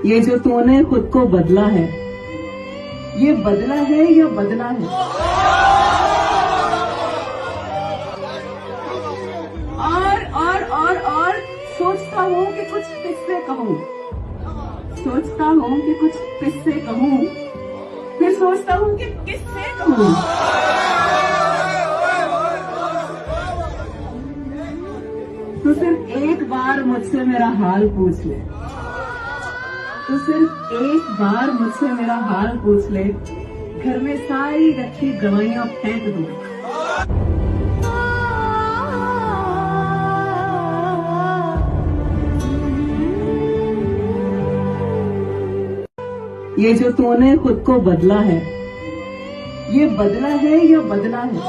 ये जो तूने खुद को बदला है, ये बदला है या बदला है? और सोचता हूँ कि कुछ किससे कहूँ, सोचता हूँ कि कुछ किससे कहूँ, फिर सोचता हूँ कि किससे कहूँ। तो सिर्फ एक बार मुझसे मेरा हाल पूछ ले, तो सिर्फ एक बार मुझसे मेरा हाल पूछ ले, घर में सारी रखी दवाइयां फेंक दूं। ये जो तूने खुद को बदला है, ये बदला है या बदला है?